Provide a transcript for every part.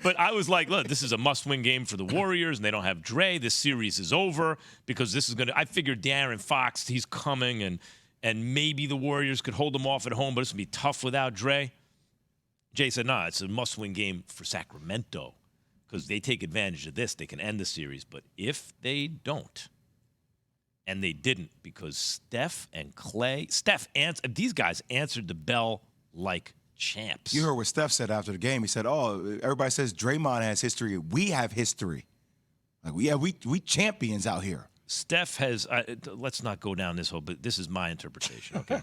But I was like, look, this is a must-win game for the Warriors, and they don't have Dre. This series is over because this is going to – I figured De'Aaron Fox, he's coming, and maybe the Warriors could hold him off at home, but it's going to be tough without Dre. Jay said, no, it's a must-win game for Sacramento because they take advantage of this. They can end the series. But if they don't, and they didn't because Steph and Clay – these guys answered the bell like champs. You heard what Steph said after the game. He said, "Oh, everybody says Draymond has history. We have history. Like, we champions out here." Steph has. Let's not go down this hole, but this is my interpretation. Okay.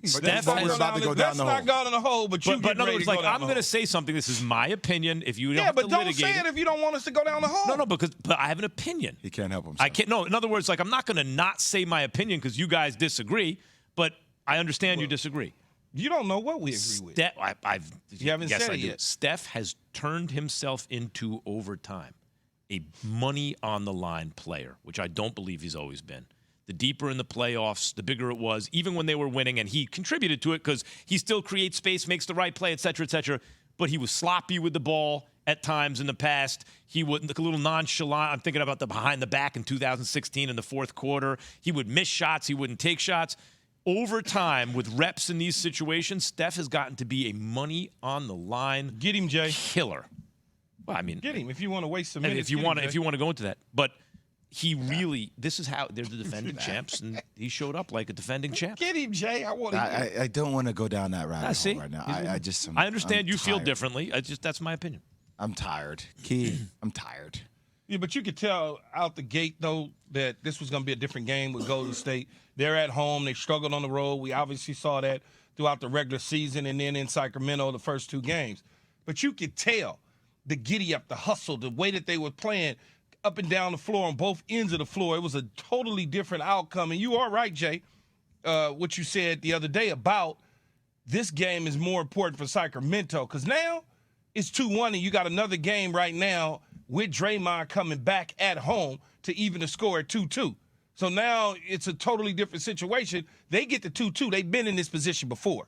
Steph we're about to go down the hole. Let's not go down the hole, but you But in other ready words, to go like down I'm the going to hole. say something. This is my opinion. If you don't Yeah, have but to don't litigate say it if you don't want us to go down the hole. No, but I have an opinion. He can't help himself. I can't. No, in other words, like I'm not going to not say my opinion because you guys disagree, but I understand you disagree. You don't know what we agree with. You haven't said it yet. Steph has turned himself into, over time, a money-on-the-line player, which I don't believe he's always been. The deeper in the playoffs, the bigger it was, even when they were winning, and he contributed to it because he still creates space, makes the right play, et cetera, but he was sloppy with the ball at times in the past. He would look a little nonchalant. I'm thinking about the behind the back in 2016 in the fourth quarter. He would miss shots. He wouldn't take shots. Over time, with reps in these situations, Steph has gotten to be a money-on-the-line Get him, Jay. killer. Well, I mean, Get him if you want to waste some and minutes. if you want to go into that, but he really, this is how they're the defending champs, and he showed up like a defending champ. Get him, Jay. I don't want to go down that rabbit hole right now. I understand you feel differently. That's my opinion. I'm tired, Key. I'm tired. Yeah, but you could tell out the gate, though, that this was going to be a different game with Golden State. They're at home. They struggled on the road. We obviously saw that throughout the regular season and then in Sacramento the first two games. But you could tell the giddy-up, the hustle, the way that they were playing up and down the floor on both ends of the floor. It was a totally different outcome. And you are right, Jay, what you said the other day about this game is more important for Sacramento because now it's 2-1 and you got another game right now with Draymond coming back at home to even the score at 2-2. So now it's a totally different situation. They get the 2-2. They've been in this position before,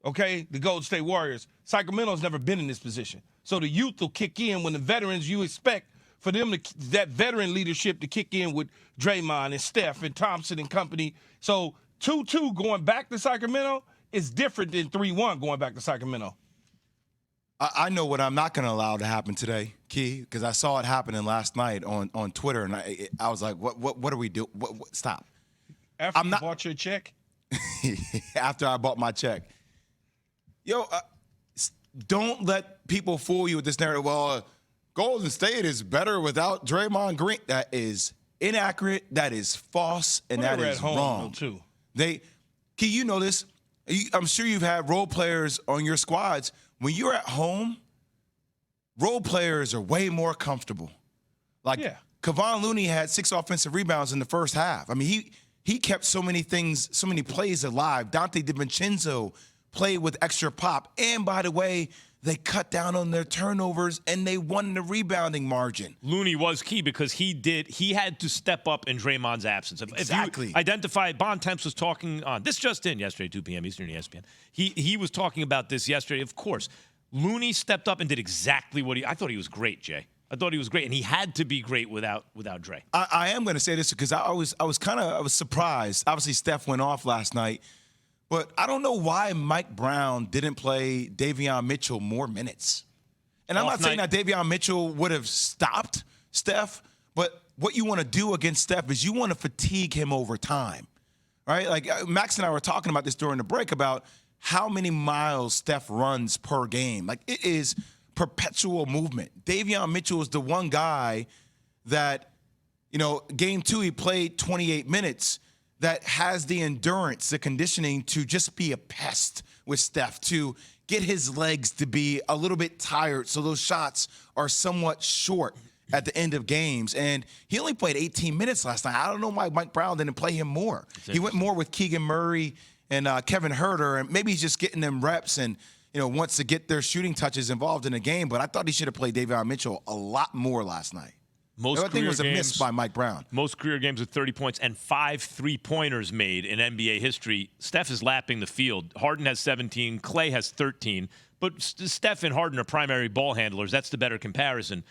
okay, the Golden State Warriors. Sacramento's never been in this position. So the youth will kick in when the veterans, you expect for them that veteran leadership to kick in with Draymond and Steph and Thompson and company. So 2-2 going back to Sacramento is different than 3-1 going back to Sacramento. I know what I'm not going to allow to happen today, Key, because I saw it happening last night on Twitter, and I was like, what are we doing? Stop. After you bought your check? After I bought my check. Don't let people fool you with this narrative. Well, Golden State is better without Draymond Green. That is inaccurate. That is false, and that is wrong. Too. Key, you know this. I'm sure you've had role players on your squads. When you're at home, role players are way more comfortable. Kevon Looney had 6 offensive rebounds in the first half. I mean, he kept so many plays alive. Dante DiVincenzo played with extra pop. And, by the way, they cut down on their turnovers, and they won the rebounding margin. Looney was key because he had to step up in Draymond's absence. Exactly. If you identify, Bon Temps was talking on this just in yesterday, 2 p.m. Eastern, ESPN. He was talking about this yesterday. Of course, Looney stepped up and did exactly what I thought he was great, Jay. I thought he was great, and he had to be great without Dre. I am going to say this because I was surprised. Obviously, Steph went off last night. But I don't know why Mike Brown didn't play Davion Mitchell more minutes. And I'm not saying that Davion Mitchell would have stopped Steph, but what you want to do against Steph is you want to fatigue him over time, right? Like Max and I were talking about this during the break about how many miles Steph runs per game. Like it is perpetual movement. Davion Mitchell is the one guy that, game 2 he played 28 minutes. That has the endurance, the conditioning to just be a pest with Steph, to get his legs to be a little bit tired so those shots are somewhat short at the end of games. And he only played 18 minutes last night. I don't know why Mike Brown didn't play him more. He went more with Keegan Murray and Kevin Huerter, and maybe he's just getting them reps and wants to get their shooting touches involved in the game. But I thought he should have played Davion Mitchell a lot more last night. I think it was a miss by Mike Brown. Most career games with 30 points and 5 3-pointers made in NBA history. Steph is lapping the field. Harden has 17. Clay has 13. But Steph and Harden are primary ball handlers. That's the better comparison.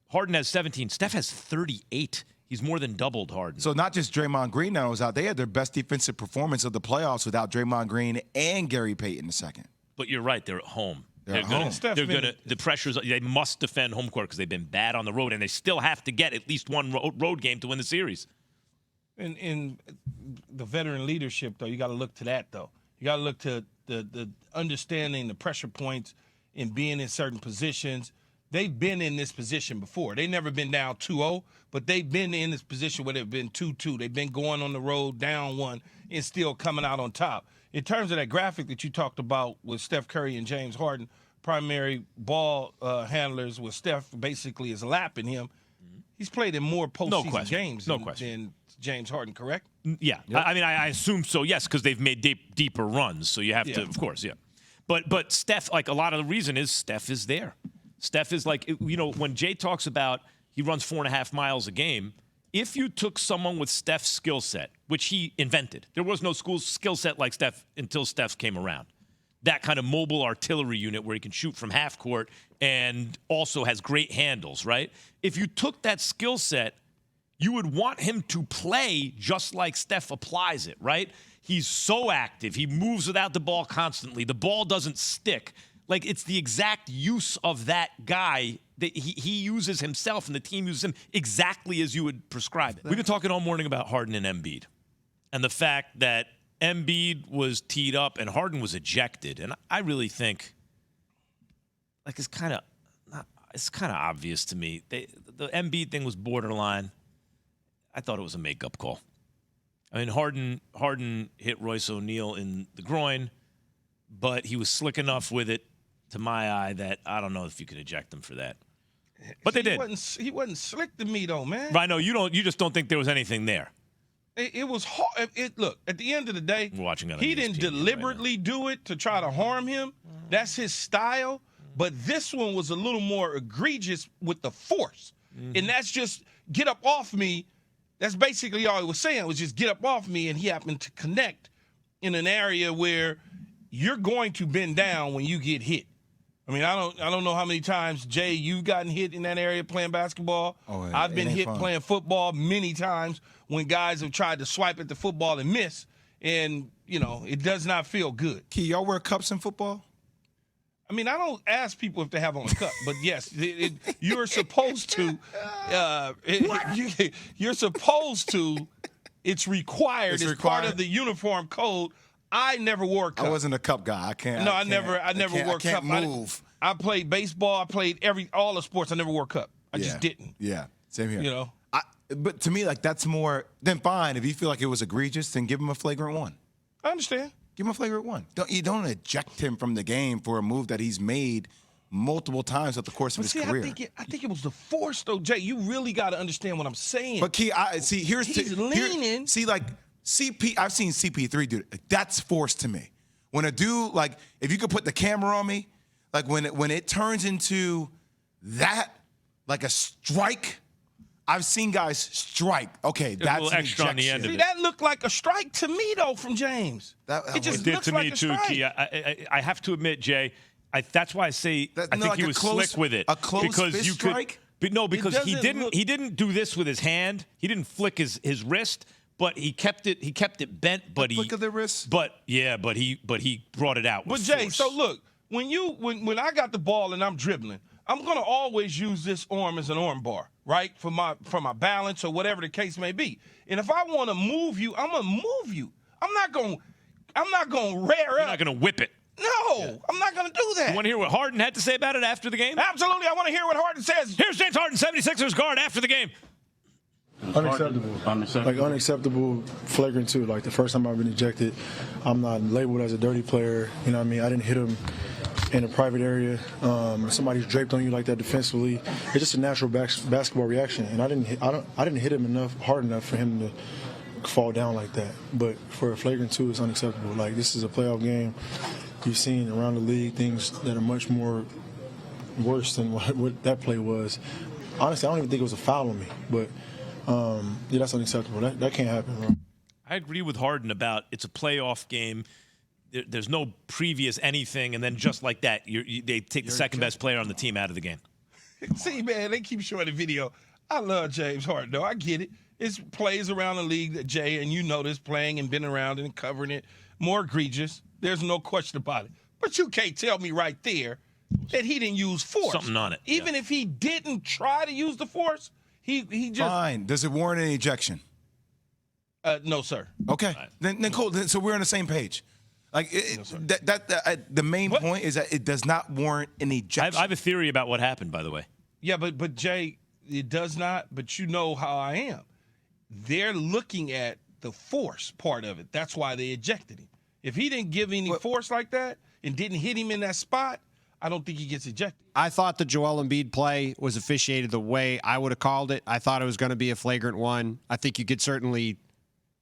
Harden has 17. Steph has 38. He's more than doubled Harden. So not just Draymond Green now was out. They had their best defensive performance of the playoffs without Draymond Green and Gary Payton II. But you're right. They're at home. They're home. They're gonna. The pressures. They must defend home court because they've been bad on the road, and they still have to get at least one road game to win the series. In the veteran leadership, though, you got to look to that, though. You got to look to the understanding the pressure points and being in certain positions. They've been in this position before. They've never been down 2-0, but they've been in this position where they've been 2-2. They've been going on the road down 1 and still coming out on top. In terms of that graphic that you talked about with Steph Curry and James Harden, primary ball handlers, with Steph basically is lapping him, he's played in more postseason games than James Harden, correct? Yeah. Yep. I mean, I assume so, yes, because they've made deeper runs. So you have to, of course, yeah. But Steph, like a lot of the reason is Steph is there. Steph is like, you know, when Jay talks about he runs 4.5 miles a game, if you took someone with Steph's skill set, which he invented, there was no school skill set like Steph until Steph came around. That kind of mobile artillery unit where he can shoot from half court and also has great handles, right? If you took that skill set, you would want him to play just like Steph applies it, right? He's so active. He moves without the ball constantly. The ball doesn't stick. Like, it's the exact use of that guy that he uses himself and the team uses him exactly as you would prescribe it. We've been talking all morning about Harden and Embiid and the fact that Embiid was teed up and Harden was ejected. And I really think, like, it's kind of obvious to me. The Embiid thing was borderline. I thought it was a makeup call. I mean, Harden hit Royce O'Neal in the groin, but he was slick enough with it, to my eye, that I don't know if you could eject him for that. But they did. He wasn't slick to me, though, man. Right, no, you just don't think there was anything there. It was hard. Look, at the end of the day, we're watching he didn't deliberately do it to try to harm him. That's his style. But this one was a little more egregious with the force. And that's just get up off me. That's basically all he was saying, was just get up off me, and he happened to connect in an area where you're going to bend down when you get hit. I mean, I don't know how many times, Jay, you've gotten hit in that area playing basketball. Oh, yeah. I've been hit playing football many times when guys have tried to swipe at the football and miss, and, you know, it does not feel good. Key, y'all wear cups in football? I mean, I don't ask people if they have on a cup, but yes, you're supposed to. You're supposed to. It's required. It's part of the uniform code. I never wore a cup. I wasn't a cup guy. I can't. No, I never wore a cup. I can't move. I played baseball. I played all the sports. I never wore a cup. I just didn't. Yeah, same here. You know. But to me, like, that's more than fine. If you feel like it was egregious, then give him a flagrant one. I understand. Give him a flagrant one. You don't eject him from the game for a move that he's made multiple times throut the course of his career. I think it was the force, though, Jay. You really got to understand what I'm saying. But Key, he's leaning. CP. I've seen CP3 do it. That's force to me. When a dude, like, if you could put the camera on me, like when it turns into that, like a strike. I've seen guys strike. Okay, that's a little extra on the end of it. That looked like a strike to me, though, from James. It just looks to like me a too, strike. Key. I have to admit, Jay, that's why I say I think like he was slick with it. A close fist strike? Because he didn't do this with his hand. He didn't flick his wrist, but he kept it bent. But flick of the wrist. But he brought it out. But with Jay, force. so look, when I got the ball and I'm dribbling, I'm gonna always use this arm as an arm bar, right? For my balance or whatever the case may be. And if I want to move you, I'm gonna move you. I'm not gonna rear up. You're not gonna whip it. No, I'm not gonna do that. You want to hear what Harden had to say about it after the game? Absolutely, I want to hear what Harden says. Here's James Harden, 76ers guard, after the game. Unacceptable. Like, unacceptable, flagrant too. Like, the first time I've been ejected, I'm not labeled as a dirty player. You know what I mean? I didn't hit him in a private area. Somebody's draped on you like that defensively. It's just a natural basketball reaction. And I didn't hit him hard enough for him to fall down like that. But for a flagrant two, it's unacceptable. Like, this is a playoff game. You've seen around the league things that are much more worse than what that play was. Honestly, I don't even think it was a foul on me. But that's unacceptable. That can't happen, bro. I agree with Harden about it's a playoff game. there's no previous anything, and then just like that, they take the second best player on the team out of the game. See, man, they keep showing the video. I love James Harden, though. I get it. It's plays around the league that Jay, and you know this, playing and been around and covering it, more egregious. There's no question about it. But you can't tell me right there that he didn't use force. Something on it. Even if he didn't try to use the force, he just. Fine. Does it warrant an ejection? No, sir. Okay. Then cool. So we're on the same page. Like the main point is that it does not warrant an ejection. I have a theory about what happened, by the way. Yeah, but Jay, it does not. But you know how I am. They're looking at the force part of it. That's why they ejected him. If he didn't give any force like that and didn't hit him in that spot, I don't think he gets ejected. I thought the Joel Embiid play was officiated the way I would have called it. I thought it was going to be a flagrant one. I think you could certainly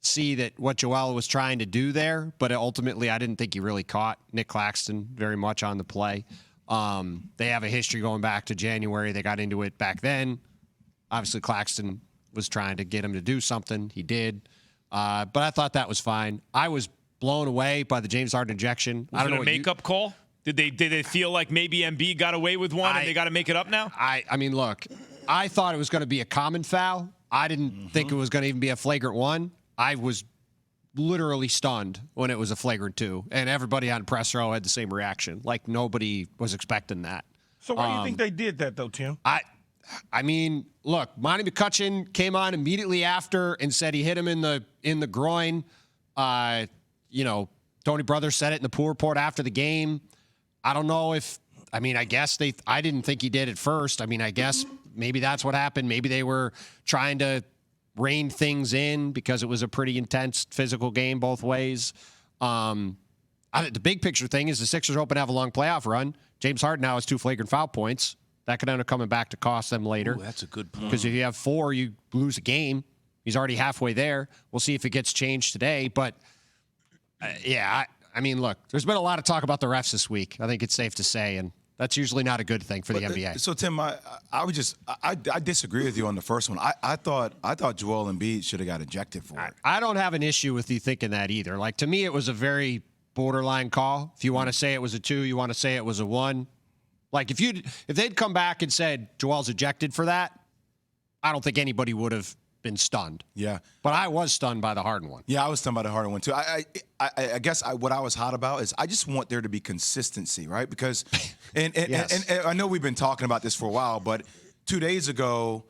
see that what Joel was trying to do there, but ultimately I didn't think he really caught Nick Claxton very much on the play. They have a history going back to January. They got into it back then. Obviously, Claxton was trying to get him to do something. He did. But I thought that was fine. I was blown away by the James Harden ejection. Was it a makeup call? Did they feel like maybe Embiid got away with one and they got to make it up now? I mean, look, I thought it was going to be a common foul. I didn't think it was going to even be a flagrant one. I was literally stunned when it was a flagrant 2, and everybody on press row had the same reaction. Like nobody was expecting that. So why do you think they did that, though, Tim? I mean, look, Monty McCutcheon came on immediately after and said he hit him in the groin. Tony Brothers said it in the pool report after the game. I don't know if – I mean, I guess I didn't think he did at first. I mean, I guess maybe that's what happened. Maybe they were trying to rein things in because it was a pretty intense physical game both ways. The big picture thing is the Sixers are hoping to have a long playoff run. James Harden now has 2 flagrant foul points. That could end up coming back to cost them later. Ooh, that's a good point. Because if you have 4, you lose a game. He's already halfway there. We'll see if it gets changed today. But, I mean, look, there's been a lot of talk about the refs this week. I think it's safe to say, and that's usually not a good thing for the NBA. So, Tim, I disagree with you on the first one. I thought Joel Embiid should have got ejected for it. I don't have an issue with you thinking that either. Like, to me, it was a very borderline call. If you want to say it was a 2, you want to say it was a 1. Like, if they'd come back and said Joel's ejected for that, I don't think anybody would have been stunned. Yeah. But I was stunned by the Harden one. Yeah, I was stunned by the Harden one, too. I guess what I was hot about is I just want there to be consistency, right? Because, and I know we've been talking about this for a while, but 2 days ago,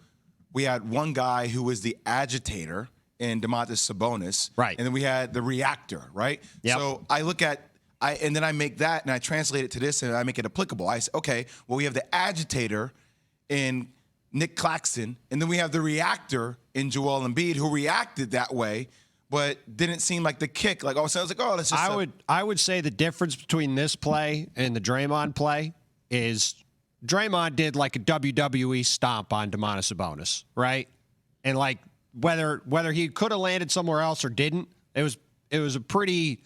we had one guy who was the agitator in Domantas Sabonis. Right. And then we had the reactor, right? Yep. So I look at, and then I make that and I translate it to this and I make it applicable. I say, okay, well, we have the agitator in Nick Claxton, and then we have the reactor in Joel Embiid who reacted that way, but didn't seem like the kick. Like all of a sudden, I was like, oh, that's just I would say the difference between this play and the Draymond play is Draymond did like a WWE stomp on Domantas Sabonis, right? And like whether he could have landed somewhere else or didn't, it was a pretty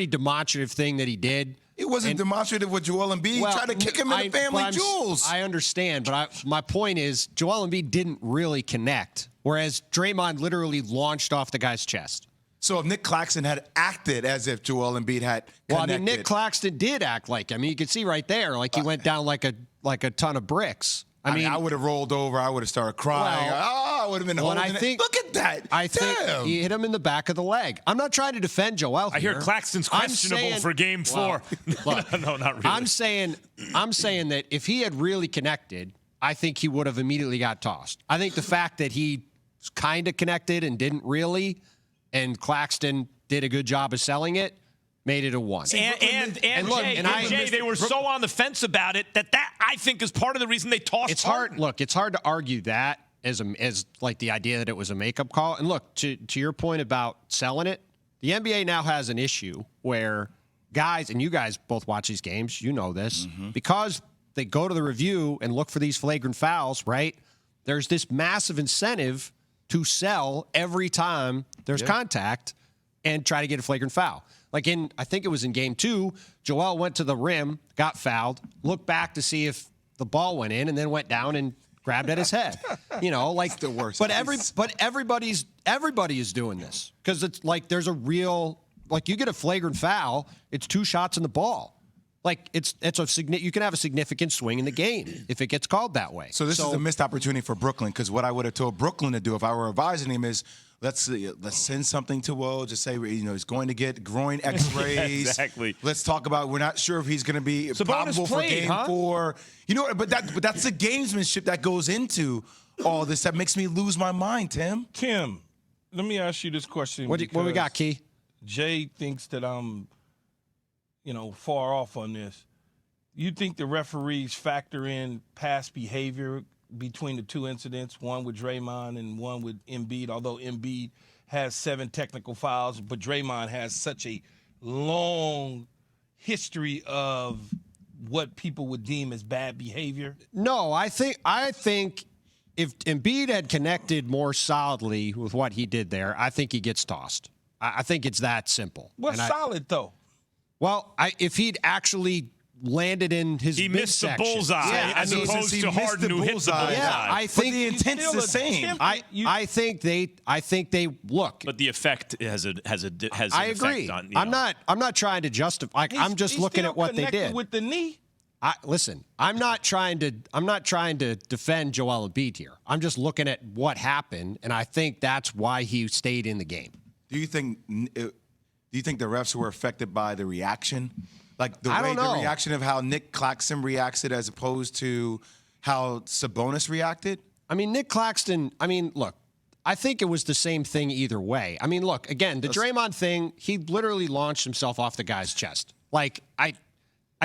demonstrative thing that he did. It wasn't demonstrative with Joel Embiid. He tried to kick him in the family jewels. I understand, but my point is Joel Embiid didn't really connect, whereas Draymond literally launched off the guy's chest. So if Nick Claxton had acted as if Joel Embiid had connected. Well, I mean, Nick Claxton did act like, I mean, you can see right there, like he went down like a ton of bricks. I mean, I would have rolled over. I would have started crying. I would have been holding it. Look at that. I think he hit him in the back of the leg. I'm not trying to defend Joel here. I hear Claxton's questionable for Game 4. Look, no, not really. I'm saying that if he had really connected, I think he would have immediately got tossed. I think the fact that he kind of connected and didn't really, and Claxton did a good job of selling it, made it a 1. Jay, they were so on the fence about it that I think is part of the reason they tossed. It's hard. Look, it's hard to argue that as like the idea that it was a makeup call. And look, to your point about selling it, the NBA now has an issue where guys, and you guys both watch these games, you know this, because they go to the review and look for these flagrant fouls, right? There's this massive incentive to sell every time there's contact and try to get a flagrant foul. Like I think it was in Game 2, Joel went to the rim, got fouled, looked back to see if the ball went in, and then went down and grabbed at his head. Like the worst. But everybody is doing this because it's like there's a real like you get a flagrant foul, it's 2 shots in the ball. Like you can have a significant swing in the game if it gets called that way. So this is a missed opportunity for Brooklyn, because what I would have told Brooklyn to do if I were advising him is let's send something to Will. Just say he's going to get groin X-rays. Exactly. Let's talk about we're not sure if he's going to be Sabonis probable for played, Game huh? 4. But that's the gamesmanship that goes into all this that makes me lose my mind, Tim. Tim, let me ask you this question. What we got, Key? Jay thinks that I'm, far off on this. You think the referees factor in past behavior between the 2 incidents, one with Draymond and one with Embiid, although Embiid has 7 technical fouls, but Draymond has such a long history of what people would deem as bad behavior? No, I think if Embiid had connected more solidly with what he did there, I think he gets tossed. I think it's that simple. What's solid, though? Well, if he'd actually landed in his He missed the midsection. bullseye as opposed to Harden who hit the bullseye. Yeah, I think the intent's the same. I think they look. But the effect has an I agree. effect on. I'm not trying to justify. I'm just looking at what they did. With the knee. Listen, I'm not trying to defend Joel Embiid here. I'm just looking at what happened, and I think that's why he stayed in the game. Do you think the refs were affected by the reaction? Like the reaction of how Nick Claxton reacted as opposed to how Sabonis reacted? I mean, Nick Claxton, look, I think it was the same thing either way. I mean, look, again, the Draymond thing, he literally launched himself off the guy's chest. Like, I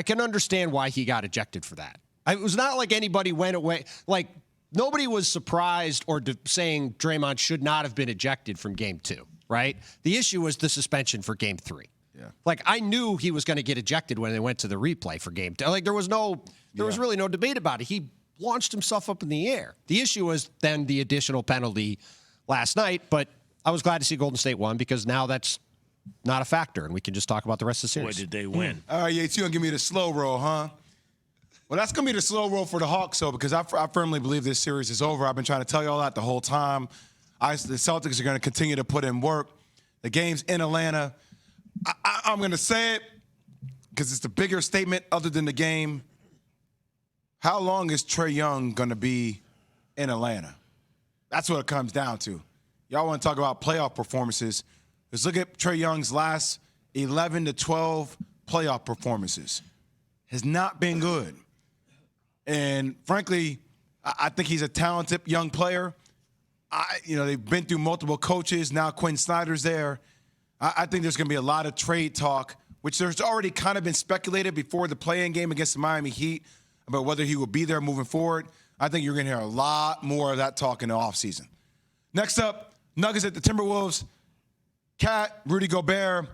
can understand why he got ejected for that. It was not like anybody went away. Like, nobody was surprised or saying Draymond should not have been ejected from Game 2, right? The issue was the suspension for Game 3. Yeah. Like, I knew he was going to get ejected when they went to the replay for Game 2. Like, there was really no debate about it. He launched himself up in the air. The issue was then the additional penalty last night, but I was glad to see Golden State won because now that's not a factor, and we can just talk about the rest of the series. Boy, did they win. All right, Yates, you're going to give me the slow roll, huh? Well, that's going to be the slow roll for the Hawks, though, because I firmly believe this series is over. I've been trying to tell you all that the whole time. The Celtics are going to continue to put in work. The game's in Atlanta. I'm going to say it because it's the bigger statement other than the game. How long is Trae Young going to be in Atlanta? That's what it comes down to. Y'all want to talk about playoff performances. Let's look at Trae Young's last 11 to 12 playoff performances. Has not been good. And frankly, I think he's a talented young player. They've been through multiple coaches. Now Quinn Snyder's there. I think there's going to be a lot of trade talk, which there's already kind of been speculated before the play-in game against the Miami Heat about whether he will be there moving forward. I think you're going to hear a lot more of that talk in the offseason. Next up, Nuggets at the Timberwolves. Cat, Rudy Gobert.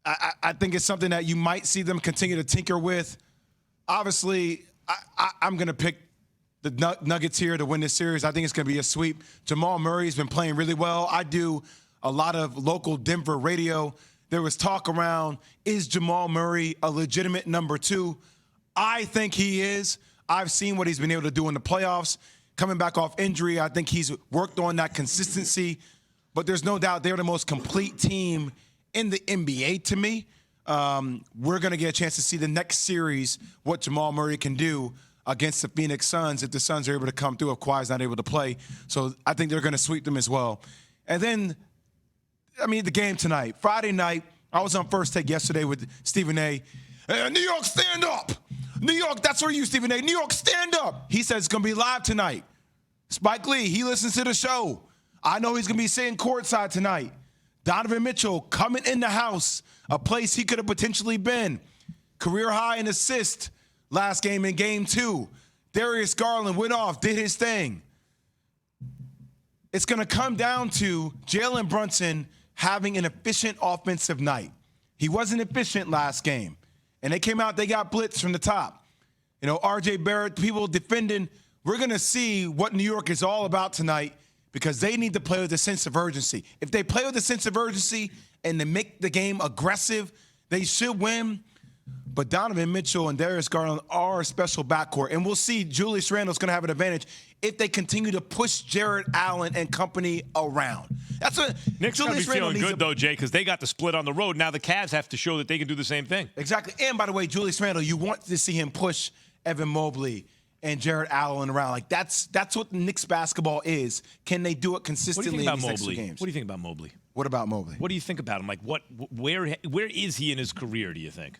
I think it's something that you might see them continue to tinker with. Obviously, I'm going to pick the Nuggets here to win this series. I think it's going to be a sweep. Jamal Murray's been playing really well. I do a lot of local Denver radio. There was talk around, is Jamal Murray a legitimate number 2? I think he is. I've seen what he's been able to do in the playoffs. Coming back off injury, I think he's worked on that consistency. But there's no doubt they're the most complete team in the NBA to me. We're going to get a chance to see the next series, what Jamal Murray can do against the Phoenix Suns if the Suns are able to come through, if Kawhi's not able to play. So I think they're going to sweep them as well. And then, the game tonight. Friday night, I was on First Take yesterday with Stephen A. New York, stand up. New York, that's for you, Stephen A. New York, stand up. He says it's going to be live tonight. Spike Lee, he listens to the show. I know he's going to be sitting courtside tonight. Donovan Mitchell coming in the house, a place he could have potentially been. Career high in assist last game in Game 2. Darius Garland went off, did his thing. It's going to come down to Jalen Brunson having an efficient offensive night. He wasn't efficient last game. And they came out, they got blitzed from the top. RJ Barrett, people defending. We're going to see what New York is all about tonight because they need to play with a sense of urgency. If they play with a sense of urgency and they make the game aggressive, they should win. But Donovan Mitchell and Darius Garland are a special backcourt. And we'll see Julius Randle's going to have an advantage if they continue to push Jarrett Allen and company around. That's what Nick's going to be feeling good, though, Jay, because they got the split on the road. Now the Cavs have to show that they can do the same thing. Exactly. And, by the way, Julius Randle, you want to see him push Evan Mobley and Jarrett Allen around. Like, that's what Knicks basketball is. Can they do it consistently in these next two games? What do you think about Mobley? What about Mobley? What do you think about him? Like, where is he in his career, do you think?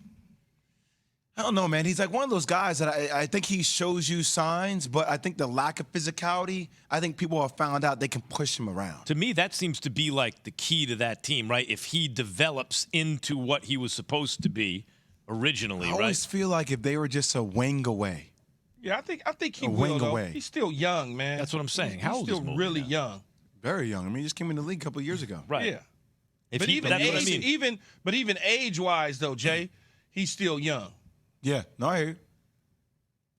I don't know, man. He's like one of those guys that I think he shows you signs, but I think the lack of physicality, I think people have found out they can push him around. To me, that seems to be like the key to that team, right? If he develops into what he was supposed to be originally, I right? always feel like if they were just a wing away. Yeah, I think he A will, wing though. away. He's still young, man. That's what I'm saying. How old he's is still Mobley really now? young. Very young. I mean, he just came in the league a couple of years ago. Right. Yeah. If But he, even that's what I mean. even age-wise, though, Jay, he's still young. Yeah. No, I hear you.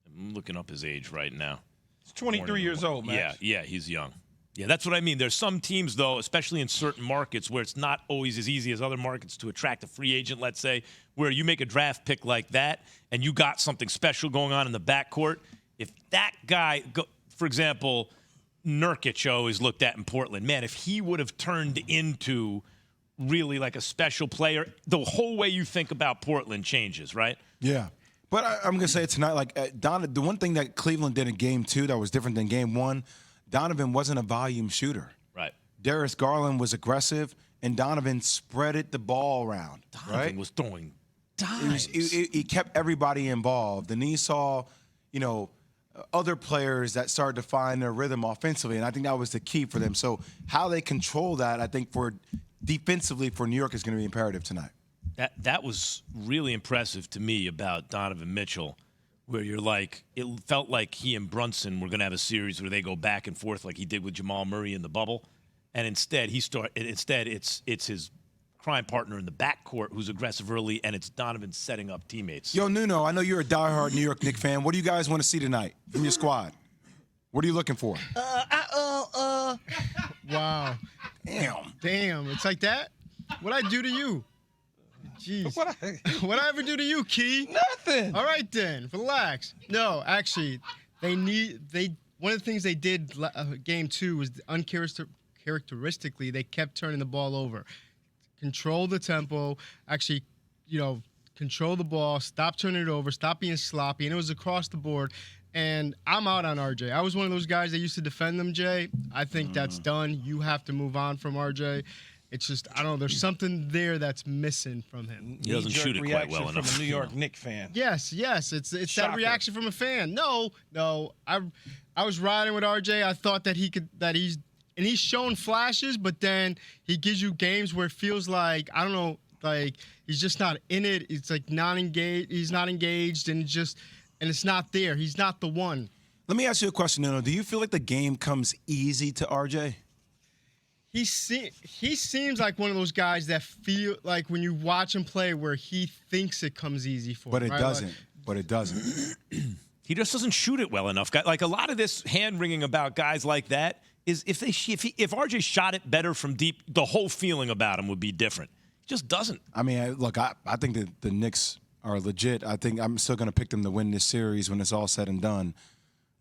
I'm looking up his age right now. He's 23 years old, man. Yeah, he's young. Yeah, that's what I mean. There's some teams, though, especially in certain markets, where it's not always as easy as other markets to attract a free agent, let's say, where you make a draft pick like that and you got something special going on in the backcourt. If that guy, for example, Nurkic always looked at in Portland, man, if he would have turned into really like a special player, the whole way you think about Portland changes, right? Yeah. But I'm going to say it tonight, like, the one thing that Cleveland did in Game 2 that was different than Game 1, Donovan wasn't a volume shooter. Right. Darius Garland was aggressive, and Donovan spreaded the ball around. Donovan was throwing dimes. He kept everybody involved. And he saw, other players that started to find their rhythm offensively, and I think that was the key for them. So how they control that, I think, for defensively for New York is going to be imperative tonight. That was really impressive to me about Donovan Mitchell, where you're like, it felt like he and Brunson were going to have a series where they go back and forth like he did with Jamal Murray in the bubble, and instead it's his crime partner in the backcourt who's aggressive early, and it's Donovan setting up teammates. Yo, Nuno, I know you're a diehard New York Knicks fan. What do you guys want to see tonight from your squad? What are you looking for? Wow. Damn. It's like that? What'd I do to you? Jeez. What'd I ever do to you, Key? Nothing. All right, then. Relax. No, actually, one of the things they did Game 2 was uncharacteristically, they kept turning the ball over. Control the tempo, actually, control the ball, stop turning it over, stop being sloppy, and it was across the board. And I'm out on RJ. I was one of those guys that used to defend them, Jay. I think that's done. You have to move on from RJ. It's just, I don't know, there's something there that's missing from him. He doesn't shoot it quite well enough. From a New York Knicks fan. Yes, it's Shocker. that reaction from a fan. No, I was riding with RJ. I thought that he's shown flashes, but then he gives you games where it feels like, I don't know, like he's just not in it. It's like not engaged. He's not engaged, and it's not there. He's not the one. Let me ask you a question, Nuno. Do you feel like the game comes easy to RJ? He seems like one of those guys that feel like when you watch him play where he thinks it comes easy for him. But it right? doesn't. But it doesn't. He just doesn't shoot it well enough. Like a lot of this hand-wringing about guys like that is if RJ shot it better from deep, the whole feeling about him would be different. He just doesn't. I mean, look, I think that the Knicks are legit. I think I'm still going to pick them to win this series when it's all said and done.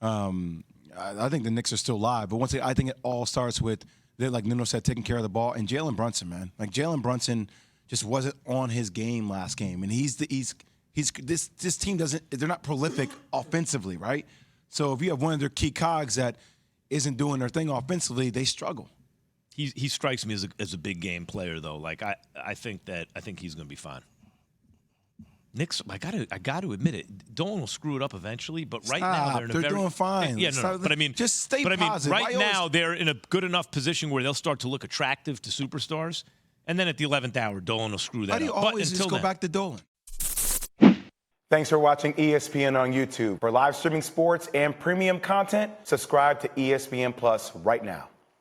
I think the Knicks are still live. But I think it all starts with, like Nuno said, taking care of the ball. And Jalen Brunson, man. Like, Jalen Brunson just wasn't on his game last game. And this team they're not prolific offensively, right? So if you have one of their key cogs that isn't doing their thing offensively, they struggle. He strikes me as a big game player, though. Like I think he's going to be fine. Knicks, I got to admit it. Dolan will screw it up eventually, but right now they're doing fine. Yeah, no. But I mean, just stay But positive. I mean, right now they're in a good enough position where they'll start to look attractive to superstars, and then at the 11th hour, Dolan will screw that up. Why do you always just go back to Dolan? Thanks for watching ESPN on YouTube. For live streaming sports and premium content, subscribe to ESPN Plus right now.